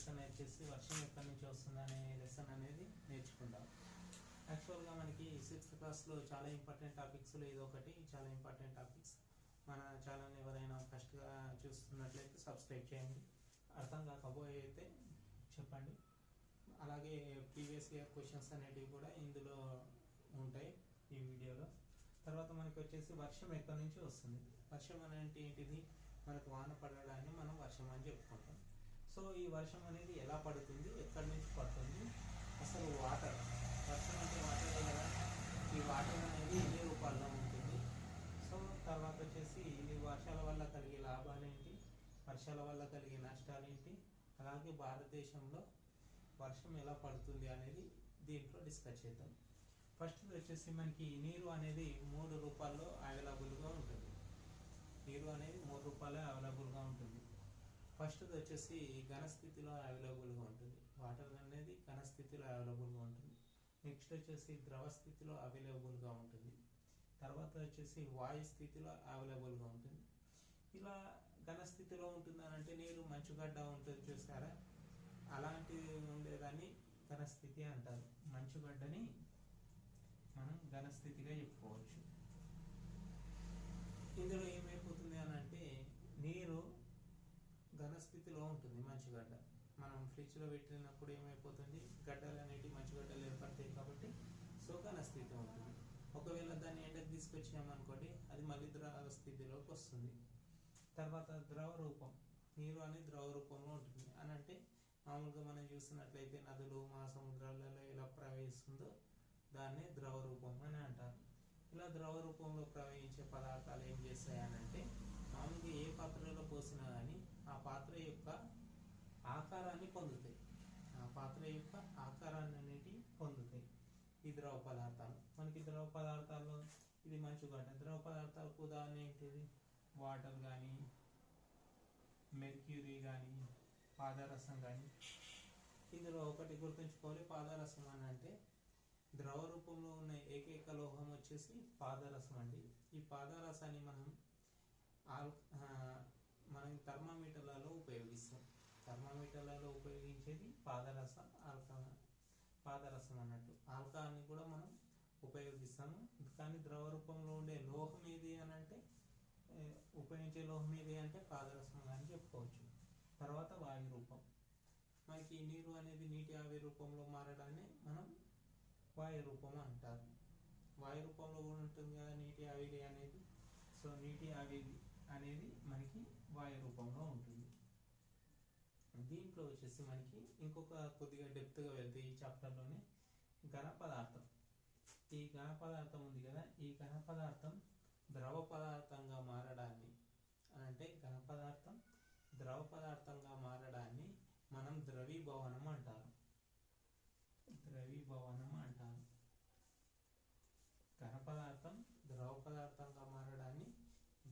Lesson వచ్చేసి వర్షం ఎక్కడి నుంచి వస్తుంది అనే లెసన్ అనేది నేర్చుకుందాం. యాక్చువల్గా మనకి 6th క్లాస్లో చాలా ఇంపార్టెంట్ టాపిక్స్లో ఇది ఒకటి చాలా ఇంపార్టెంట్ టాపిక్స్. మన ఛానల్ ఎవరైనా ఫస్ట్గా చూస్తున్నట్లయితే సబ్స్క్రైబ్ చేయండి. అర్థం కాకపోతే అయితే చెప్పండి. అలాగే ప్రీవియస్ ఇయర్ క్వశ్చన్స్ అనేటివి కూడా ఇందులో ఉంటాయి ఈ వీడియోలో. తర్వాత మనకి వచ్చేసి వర్షం ఎక్కడి నుంచి వస్తుంది. వర్షం అనేది ఏంటిది? మనకు వాన పడడాన్ని మనం వర్షం అని చెప్పుకుంటాం. సో ఈ వర్షం అనేది ఎలా పడుతుంది, ఎక్కడి నుంచి పడుతుంది, అసలు వాటర్, వర్షం అంటే వాటర్ కదా. ఈ వాటర్ అనేది ఎన్ని రూపాల్లో ఉంటుంది. సో తర్వాత వచ్చేసి ఇది వర్షాల వల్ల కలిగే లాభాలు ఏంటి, వర్షాల వల్ల కలిగే నష్టాలు ఏంటి, అలాగే భారతదేశంలో వర్షం ఎలా పడుతుంది అనేది దీంట్లో డిస్కస్ చేద్దాం. ఫస్ట్ వచ్చేసి మనకి నీరు అనేది 3 రూపాల్లో అవైలబుల్గా ఉంటుంది. నీరు అనేది 3 రూపాయలే అవైలబుల్గా ఉంటుంది. ఫస్ట్ వచ్చేసి ఘనస్థితిలో అవైలబుల్గా ఉంటుంది. వాటర్ అనేది ఘనస్థితిలో అవైలబుల్గా ఉంటుంది. నెక్స్ట్ వచ్చేసి ద్రవ స్థితిలో అవైలబుల్గా ఉంటుంది. తర్వాత వచ్చేసి వాయు స్థితిలో అవైలబుల్గా ఉంటుంది. ఇలా ఘనస్థితిలో ఉంటుంది అని అంటే నీరు మంచుగడ్డ ఉంటుంది చూసారా, అలాంటివి ఉండేదాన్ని ఘనస్థితి అంటారు. మంచుగడ్డని మనం ఘనస్థితిగా చెప్పుకోవచ్చు. ఇందులో ఏమైపోతుంది అని అంటే నీరు ఘనస్థితిలో ఉంటుంది. మంచుగడ్డ మనం ఫ్రిడ్జ్లో పెట్టినప్పుడు ఏమైపోతుంది, గడ్డలు అనేవి మంచుగడ్డలు ఏర్పడతాయి కాబట్టి సో ఘనస్థితి ఉంటుంది. ఒకవేళ దాన్ని ఎండకు తీసుకొచ్చామనుకోండి అది మళ్ళీ ద్రవ స్థితిలోకి వస్తుంది. తర్వాత ద్రవ రూపం, నీరు అనేది ద్రవ రూపంలో ఉంటుంది అని అంటే మామూలుగా మనం చూసినట్లయితే నదులు మహాసముద్రాలలో ఎలా ప్రవహిస్తుందో దాన్నే ద్రవ రూపం అని అంటారు. ఇలా ద్రవ రూపంలో ప్రవహించే పదార్థాలు ఏం చేస్తాయనంటే మామూలుగా ఏ పాత్రలో పోసినా కానీ ఆ పాత్ర యొక్క ఆకారాన్ని పొందుతాయి. ఆ పాత్ర యొక్క ఆకారాన్ని అనేది పొందుతాయి ఈ ద్రవ పదార్థాలు. మనకి ద్రవ పదార్థాల్లో ఇది మంచుగడ్డ. ద్రవ పదార్థాలకు ఉదాహరణ ఏంటిది? వాటర్ కానీ, మెర్క్యూరీ కానీ, పాదరసం కానీ. ఇందులో ఒకటి గుర్తుంచుకోవాలి, పాదరసం అని అంటే ద్రవ రూపంలో ఉన్న ఏకైక లోహం వచ్చేసి పాదరసం అండి. ఈ పాదరసాన్ని మనం థర్మామీటర్లలో ఉపయోగిస్తాం. థర్మామీటర్లలో ఉపయోగించేది పాదరసం, పాదరసం అన్నట్టు. ఆల్కహాల్ని కూడా మనం ఉపయోగిస్తాము. కానీ ద్రవ రూపంలో ఉండే లోహం ఏది అని అంటే ఉపయోగించే లోహం ఏది అంటే పాదరసం అని చెప్పుకోవచ్చు. తర్వాత వాయు రూపం. మనకి నీరు అనేది నీటి ఆవిరి రూపంలో మారడాన్ని మనం వాయు రూపం అంటారు. వాయు రూపంలో కూడా ఉంటుంది కదా నీటి ఆవిరి అనేది. సో నీటి ఆవిరి అనేది మనకి వాయు రూపంలో ఉంటుంది. దీంట్లో వచ్చేసి మనకి ఇంకొక కొద్దిగా డెప్త్గా వెళ్తే ఈ చాప్టర్లోనే ఘన పదార్థం. ఈ ఘన పదార్థం ఉంది కదా, ఈ ఘన పదార్థం ద్రవ పదార్థంగా మారడాన్ని అంటే ఘన పదార్థం ద్రవ పదార్థంగా మారడాన్ని మనం ద్రవీభవనం అంటారు. ద్రవీభవనం అంటారు. ఘన పదార్థం ద్రవ పదార్థంగా మారడాన్ని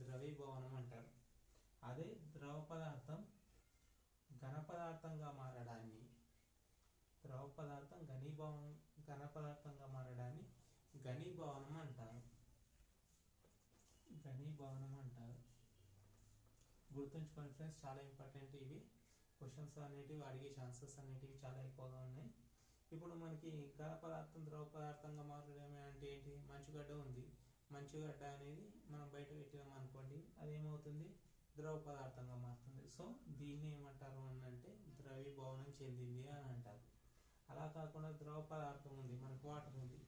ద్రవీభవనం అంటారు. అదే ద్రవ పదార్థం ఘన పదార్థంగా మారడాన్ని, ద్రవ పదార్థం ఘన పదార్థంగా మారడాన్ని ఘనీభవనం అంటారు. ఘనీభవనం అంటారు. గుర్తుంచుకోండి ఫ్రెండ్స్, చాలా ఇంపార్టెంట్ ఇవి. క్వశ్చన్స్ అనేటివి అడిగే ఛాన్సెస్ అనేటివి చాలా ఎక్కువగా ఉన్నాయి. ఇప్పుడు మనకి ఘన పదార్థం ద్రవ పదార్థంగా మారడం అంటే ఏంటి? మంచుగడ్డ ఉంది. మంచుగడ్డ అనేది మనం బయట పెట్టినాం అనుకోండి, అది ఏమవుతుంది? ద్రవ పదార్థంగా మారుతుంది. సో దీన్ని ఏమంటారు అని అంటే ద్రవీభవనం చెందింది అని అంటారు. అలా కాకుండా ద్రవ పదార్థం ఉంది, మనకు వాటర్ ఉంది,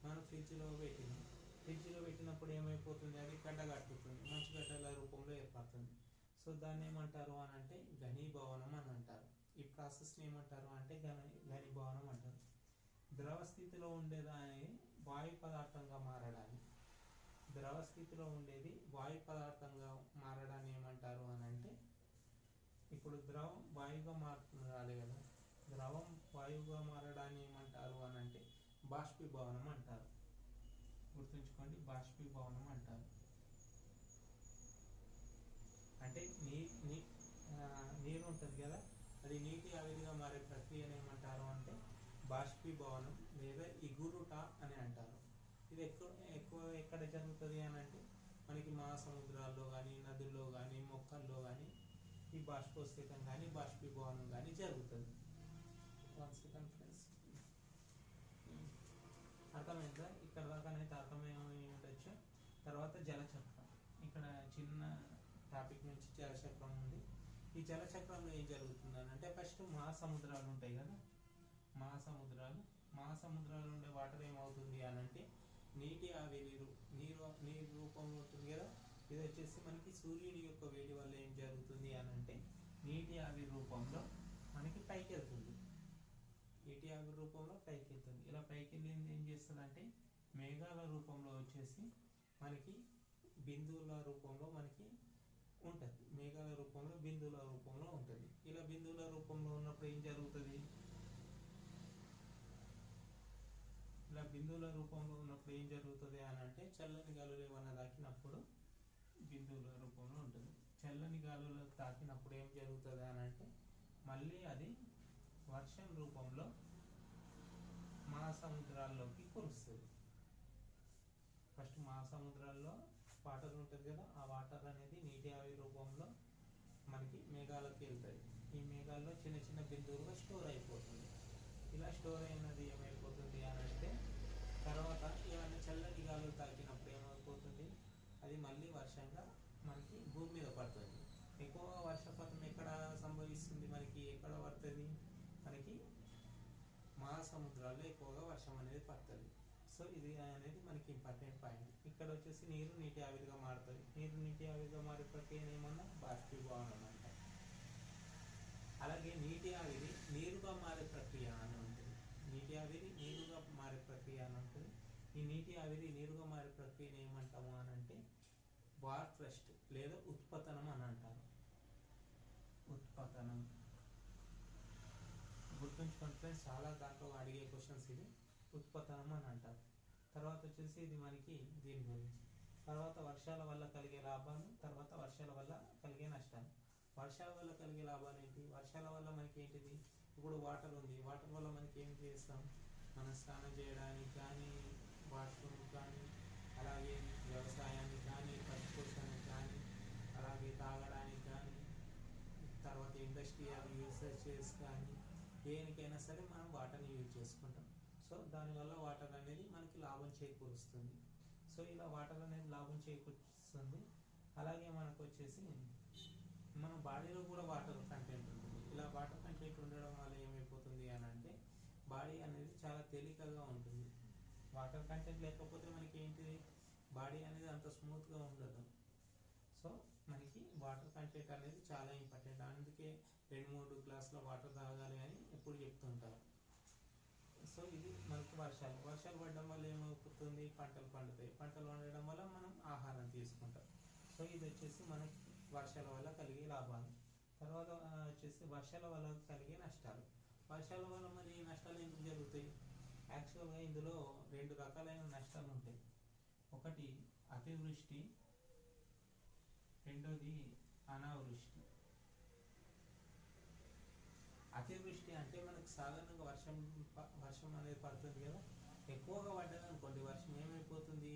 మనం ఫ్రిడ్జ్లో పెట్టినాం. ఫ్రిడ్జ్లో పెట్టినప్పుడు ఏమైపోతుంది? అది గడ్డ కట్టుతుంది, మంచుగడ్డల రూపంలో ఏర్పడుతుంది. సో దాన్ని ఏమంటారు అని అంటే ఘనీభవనం అని అంటారు. ఈ ప్రాసెస్ని ఏమంటారు అంటే ఘనీభవనం అంటారు. ద్రవ స్థితిలో ఉండేదాన్ని వాయు పదార్థంగా మారడాన్ని, ద్రవ స్థితిలో ఉండేది వాయు పదార్థంగా మారడాన్ని ఏమంటారు అని అంటే, ఇప్పుడు ద్రవం వాయువుగా మారుతుంది కదా, ద్రవం వాయువుగా మారడాన్ని ఏమంటారు అని అంటే బాష్పీభవనం అంటారు. గుర్తుంచుకోండి, బాష్పీభవనం అంటారు. అంటే నీరు ఉంటుంది కదా, అది నీటి ఆవిరిగా మారే ప్రక్రియను ఏమంటారు అంటే బాష్పీభవనం లేదా ఇగురుట అని అంటారు. ఇది ఎక్కడ జరుగుతుంది అని అంటే మనకి మహాసముద్రాల్లో కానీ, నదుల్లో కానీ, మొక్కల్లో కానీ ఈ బాష్పోత్సర్గం కానీ బాష్పీభవనం కానీ జరుగుతుంది. 1 సెకండ్ ఫ్రెండ్స్. అర్థమైందా? ఇక్కడ దాకానైతే అర్థమేమై ఉండొచ్చు. తర్వాత జలచక్రం, ఇక్కడ చిన్న టాపిక్ నుంచి జలచక్రం ఉంది. ఈ జలచక్రంలో ఏం జరుగుతుందని అంటే ఫస్ట్ మహాసముద్రాలు ఉంటాయి కదా, మహాసముద్రాలు ఉండే వాటర్ ఏమవుతుంది అని అంటే నీటి ఆవిరి నీరు రూపంలో ఉంటుంది కదా. ఇది వచ్చేసి మనకి సూర్యుడి యొక్క వేడి వల్ల ఏం జరుగుతుంది అని అంటే నీటి ఆవిరి రూపంలో మనకి పైకి వెళ్తుంది. ఇలా పైకి వెళ్ళింది ఏం చేస్తుంది అంటే మేఘాల రూపంలో వచ్చేసి మనకి బిందువుల రూపంలో మనకి ఉంటుంది. మేఘాల రూపంలో బిందువుల రూపంలో ఉంటుంది. ఇలా బిందువుల రూపంలో ఉన్నప్పుడు ఏం జరుగుతుంది, అని అంటే చల్లని గాలులు ఏమన్నా తాకినప్పుడు బిందువుల రూపంలో ఉంటుంది. చల్లని గాలులు తాకినప్పుడు ఏం జరుగుతుంది అని అంటే మళ్ళీ అది వర్షం రూపంలో మహాసముద్రాల్లోకి కురుస్తుంది. ఫస్ట్ మహాసముద్రాల్లో వాటర్ ఉంటుంది కదా, ఆ వాటర్ అనేది నీటి ఆవిరి రూపంలో మనకి మేఘాలకు వెళ్తుంది. ఈ మేఘాల్లో చిన్న చిన్న బిందువులుగా స్టోర్ అయిపోతుంది. ఇలా స్టోర్ అయినది ఏమైపోతుంది అని అంటే తర్వాత ఏమైనా చల్లటి గాలులు తాకినప్పుడు ఏమైపోతుంది, అది మళ్ళీ వర్షంగా మనకి భూమి మీద పడుతుంది. ఎక్కువగా వర్షపాతం ఎక్కడ సంభవిస్తుంది, మనకి ఎక్కడ పడుతుంది, మనకి మహాసముద్రాల్లో ఎక్కువగా వర్షం అనేది పడుతుంది. సో ఇది అనేది మనకి ఇంపార్టెంట్ పాయింట్. ఇక్కడ వచ్చేసి నీరు నీటి ఆవిరిగా మారుతుంది. నీటి ఆవిరిగా మారే ప్రక్రియ ఏమన్నా బాష్పీభవనం అంటారు. అలాగే నీటి ఆవిరి నీరుగా మారే ప్రక్రియ అని ఉంటుంది. నీటి ఆవిరి నీరుగా మారే ప్రక్రియ అని ఉంటుంది. ఈ నీటి ఆవిరి నీరుగా మారే ప్రక్రియను ఏమంటాము అని అంటే వార్ఫ్రస్ట్ లేదా ఉత్పతనం అని అంటారు. ఉత్పతనం గుర్తుంచుకోండి ఫ్రెండ్స్, చాలా దాంట్లో అడిగే క్వశ్చన్స్ ఇది. ఉత్పతనం అని అంటారు. తర్వాత వచ్చేసి ఇది మనకి దీని గురించి. తర్వాత వర్షాల వల్ల కలిగే లాభాలు, తర్వాత వర్షాల వల్ల కలిగే నష్టాలు. వర్షాల వల్ల కలిగే లాభాలు ఏంటి, వర్షాల వల్ల మనకి ఏంటిది, ఇప్పుడు వాటర్ ఉంది, వాటర్ వల్ల మనకి ఏం చేస్తాం, మనం స్నానం చేయడానికి కానీ, వాష్రూమ్ కానీ, అలాగే వ్యవసాయానికి కానీ, పశుపోషణకి కానీ, అలాగే తాగడానికి కానీ, తర్వాత ఇండస్ట్రియల్ యూసేజెస్ కానీ, దేనికైనా సరే మనం వాటర్ని యూజ్ చేసుకుంటాం. సో దానివల్ల వాటర్ అనేది మనకి లాభం చేకూరుస్తుంది. సో ఇలా వాటర్ అనేది లాభం చేకూరుస్తుంది. అలాగే మనకు వచ్చేసి మన బాడీలో కూడా వాటర్ కంటెంట్ ఉంటుంది. ఇలా వాటర్ కంటెంట్ ఉండడం వల్ల ఏమైపోతుంది అని అంటే బాడీ అనేది చాలా తేలికగా ఉంటుంది. వాటర్ కంటెంట్ లేకపోతే మనకి ఏంటిది, బాడీ అనేది అంత స్మూత్గా ఉండదు. సో మనకి వాటర్ కంటెంట్ అనేది చాలా ఇంపార్టెంట్. అందుకే 2-3 గ్లాసుల వాటర్ తాగాలి అని ఎప్పుడు చెప్తుంటారు. సో ఇది మనకు వర్షాలు పడడం వల్ల ఏమవుతుంది, పంటలు పండుతాయి. పంటలు పండడం వల్ల మనం ఆహారం తీసుకుంటాం. సో ఇది వచ్చేసి మనకి వర్షాల వల్ల కలిగే లాభాలు. తర్వాత వచ్చేసి వర్షాల వల్ల కలిగే నష్టాలు. వర్షాల వల్ల మరి నష్టాలు ఎందుకు జరుగుతాయి, యాక్చువల్గా ఇందులో 2 రకాలైన నష్టాలు ఉంటాయి. ఒకటి అతివృష్టి, రెండోది అనావృష్టి. అతివృష్టి అంటే మనకు సాధారణంగా వర్షం అనేది పడుతుంది కదా, ఎక్కువగా పడ్డది అనుకోండి వర్షం ఏమైపోతుంది,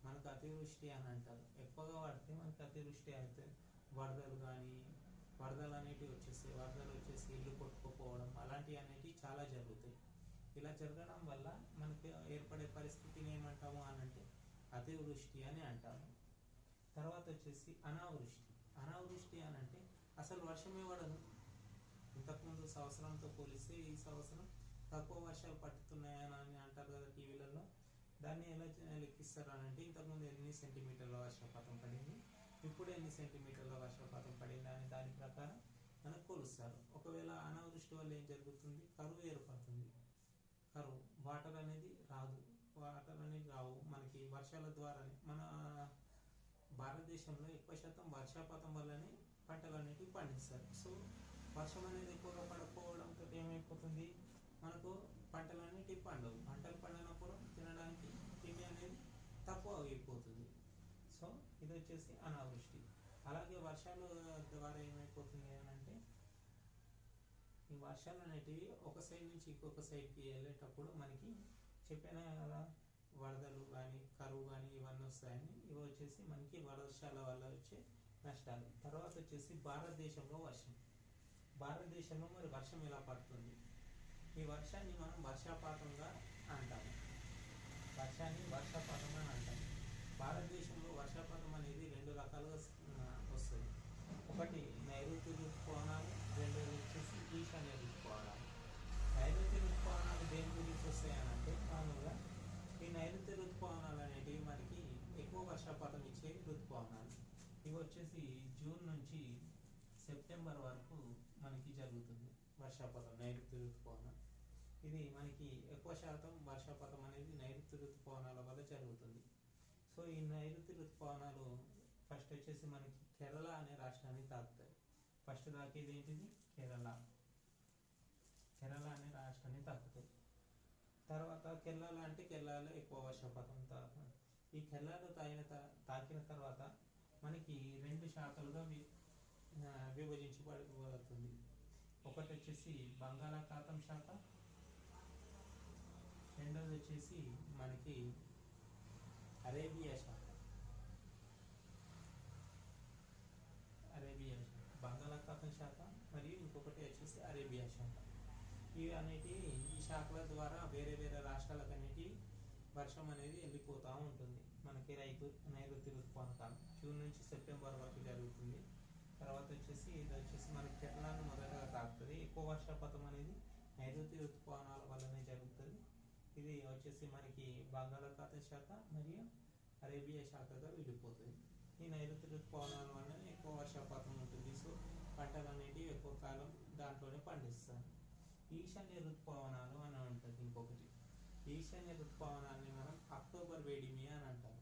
మనకు అతివృష్టి అని అంటారు. ఎక్కువగా పడితే మనకు అతివృష్టి అయితే వరదలు అనేటివి వచ్చేస్తాయి. వరదలు వచ్చేసి ఇల్లు కొట్టుకుపోవడం అలాంటివి అనేటివి చాలా జరుగుతాయి. ఇలా జరగడం వల్ల మనకి ఏర్పడే పరిస్థితిని ఏమంటాము అని అంటే అతివృష్టి అని అంటాము. తర్వాత వచ్చేసి అనావృష్టి అని అంటే అసలు వర్షమే పడదు. ఇంతకుముందు సంవత్సరంతో పోలిస్తే ఈ సంవత్సరం తక్కువ వర్షాలు పడుతున్నాయని అంటారు కదా టీవీలలో. దాన్ని ఎలా లెక్కిస్తారు అని అంటే ఇంతకుముందు ఎన్ని సెంటీమీటర్ల వర్షపాతం పడింది, ఇప్పుడు ఎన్ని సెంటీమీటర్ల వర్షపాతం పడింది అని దాని ప్రకారం మనకు కొలుస్తారు. ఒకవేళ అనావృష్టి వల్ల ఏం జరుగుతుంది, కరువు ఏర్పడుతుంది. వాటర్ అనేది రావు మనకి వర్షాల ద్వారానే. మన భారతదేశంలో ఎక్కువ శాతం వర్షపాతం వల్లనే పంటలు అనేవి పండిస్తారు. సో వర్షం అనేది ఎక్కువగా పడకపోవడంతో ఏమైపోతుంది, మనకు పంటలు అనేవి పండవు. పంటలు పండినప్పుడు తినడానికి తిండి అనేది తక్కువ అయిపోతుంది. సో ఇది వచ్చేసి అనావృష్టి. అలాగే వర్షాల ద్వారా ఏమైపోతుంది అని అంటే ఈ వర్షాలు అనేటివి ఒక సైడ్ నుంచి ఇంకొక సైడ్కి వెళ్ళేటప్పుడు మనకి చెప్పినా కదా, వరదలు కానీ కరువు కానీ ఇవన్నీ వస్తాయని. ఇవి వచ్చేసి మనకి వర్షాల వల్ల వచ్చే నష్టాలు. తర్వాత వచ్చేసి భారతదేశంలో మరి వర్షం ఎలా పడుతుంది, ఈ వర్షాన్ని మనం వర్షపాతంగా అంటాము. వర్షాన్ని వర్షపాతం అని అంటాం. భారతదేశంలో వర్షపాతం అనేది రెండు రకాలుగా వస్తుంది. ఒకటి నైరుతి ఋతుపవనాలు, రెండోది వచ్చేసి ఈశాన్య ఋతుపవనాలు. నైరుతి ఋతుపవనాలు దేని గురించి వస్తాయి అని అంటే మామూలుగా ఈ నైరుతి ఋతుపవనాలు అనేటివి మనకి ఎక్కువ వర్షపాతం ఇచ్చే ఋతుపవనాలు. ఇవి వచ్చేసి జూన్ నుంచి సెప్టెంబర్ వరకు మనకి జరుగుతుంది వర్షపాతం నైరుతి ఋతుపవనం. ఇది మనకి ఎక్కువ శాతం వర్షపాతం అనేది నైరుతి ఋతుపవనాల వల్ల జరుగుతుంది. సో ఈ నైరుతి ఋతుపవనాలు ఫస్ట్ వచ్చేసి మనకి కేరళ అనే రాష్ట్రాన్ని తాకుతాయి. ఫస్ట్ తాకేది ఏంటిది? కేరళ అనే రాష్ట్రాన్ని తాకుతాయి. తర్వాత కేరళలో ఎక్కువ వర్షపాతం తాకుతుంది. ఈ కేరళలో తాకిన తర్వాత మనకి రెండు శాఖలుగా విభజించబడుతుంది. ఒకటి వచ్చేసి బంగాళాఖాతం శాఖ, రెండోది వచ్చేసి మనకి అరేబియా శాఖ. బంగాళాఖాతం శాఖ మరియు ఇంకొకటి వచ్చేసి అరేబియా శాఖ. ఇవి అనేటి ఈ శాఖల ద్వారా వేరే వేరే రాష్ట్రాలకు అనేటి వర్షం అనేది వెళ్ళిపోతూ ఉంటుంది. మనకి నైరుతి ఋతుపవన కాలం జూన్ నుంచి సెప్టెంబర్ వరకు జరుగుతుంది. తర్వాత ఇది వచ్చేసి మనకి కేరళను మొదటగా తాకుతుంది. ఎక్కువ వర్షపాతం అనేది నైరుతి ఋతుపవనాల వల్లనే జరుగుతుంది. ఇది వచ్చేసి మనకి బంగాళాఖాతం శాఖ మరియు అరేబియా శాఖగా విడిపోతుంది. ఈ నైరుతి ఋతుపవనాల వల్లనే ఎక్కువ వర్షపాతం ఉంటుంది. సో పంటలు అనేటివి ఎక్కువ కాలం దాంట్లోనే పండిస్తారు. ఈశాన్య ఋతుపవనాలు అని ఉంటుంది ఇంకొకటి. ఈశాన్య ఋతుపవనాన్ని మనం అక్టోబర్ వేడిమి అని అంటారు.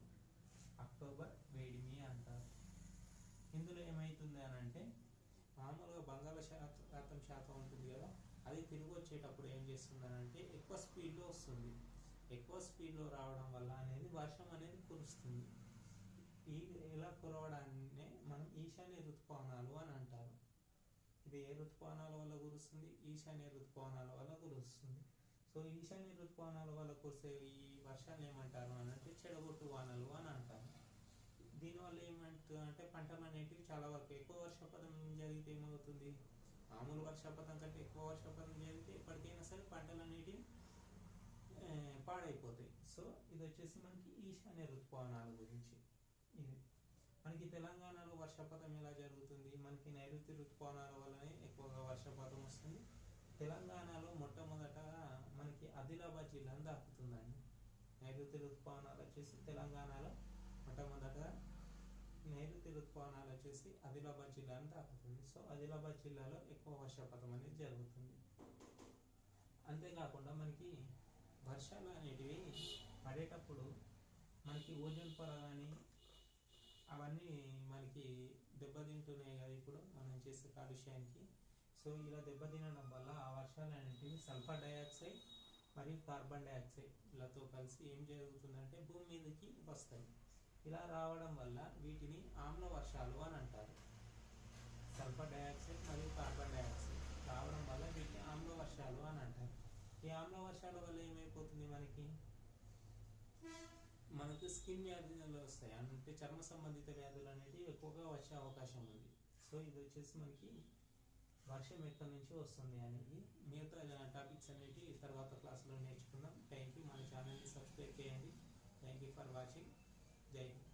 ఇందులో ఏమవుతుంది అని అంటే మామూలుగా బంగాళాఖాతం శాఖ ఉంటుంది కదా, అది తిరిగి వచ్చేటప్పుడు ఏం చేస్తుంది అని అంటే ఎక్కువ స్పీడ్లో వస్తుంది. ఎక్కువ స్పీడ్లో రావడం వల్ల అనేది వర్షం అనేది కురుస్తుంది. ఇలా కురవడాన్నే మనం ఈశాన్య ఋతుపవనాలు అని అంటారు. ఇది ఏ ఋతుపవనాల వల్ల కురుస్తుంది? ఈశాన్య ఋతుపవనాల వల్ల కురుస్తుంది. సో ఈశాన్య ఋతుపవనాల వల్ల కురిసే ఈ వర్షాలు ఏమంటారు అని అంటే చెడగొట్టు వానలు అని అంటారు. దీనివల్ల ఏమంటుంది అంటే పంటలు అనేటివి చాలా వరకు ఎక్కువ వర్షపాతం జరిగితే ఏమవుతుంది? మామూలు వర్షపాతం కంటే ఎక్కువ వర్షపాతం జరిగితే ఎప్పటికైనా సరే పంటలు అనేటివి పాడైపోతాయి. సో ఇది వచ్చేసి మనకి ఈశాన్య ఋతుపవనాల గురించి. ఇది మనకి తెలంగాణలో వర్షపాతం ఎలా జరుగుతుంది? మనకి నైరుతి ఋతుపవనాల వల్లనే ఎక్కువగా వర్షపాతం వస్తుంది. తెలంగాణలో మొట్టమొదట మనకి ఆదిలాబాద్ జిల్లాను దాకుతుందండి. నైరుతి ఋతుపవనాలు వచ్చేసి తెలంగాణలో మొట్టమొదట ఆదిలాబాద్ జిల్లాను దాకుతుంది. సో ఆదిలాబాద్ జిల్లాలో ఎక్కువ వర్షపాతం అనేది జరుగుతుంది. అంతేకాకుండా మనకి వర్షాలు అనేటివి పడేటప్పుడు మనకి ఓజోన్ పొర కానీ అవన్నీ మనకి దెబ్బతింటున్నాయి కదా ఇప్పుడు మనం చేసే కాలుష్యానికి. సో ఇలా దెబ్బతినడం వల్ల ఆ వర్షాలు అనేటివి సల్ఫర్ డైఆక్సైడ్ మరియు కార్బన్ డైఆక్సైడ్లతో కలిసి ఏం జరుగుతుందంటే భూమి మీదకి వస్తాయి. ఇలా రావడం వల్ల వీటిని ఆమ్ల వర్షాలు అని అంటారు. సల్ఫర్ డైఆక్సైడ్ మరియు కార్బన్ డైఆక్సైడ్ రావడం వల్ల వీటిని ఆమ్ల వర్షాలు అని అంటారు. ఈ ఆమ్ల వర్షాల వల్ల ఏమైపోతుంది? మనకు స్కిన్ వ్యాధులు వస్తాయి. అంటే చర్మ సంబంధిత వ్యాధులు అనేవి ఎక్కువగా వచ్చే అవకాశం ఉంది. సో ఇది వచ్చేసి మనకి వర్షం ఎక్కడి నుంచి వస్తుంది అనేది. మిగతా టాపిక్స్ అనేవి తర్వాత క్లాస్లో నేర్చుకుందాం. Thank you. మన ఛానల్ని సబ్స్క్రైబ్ చేయండి. Thank you for watching. జై హింద్.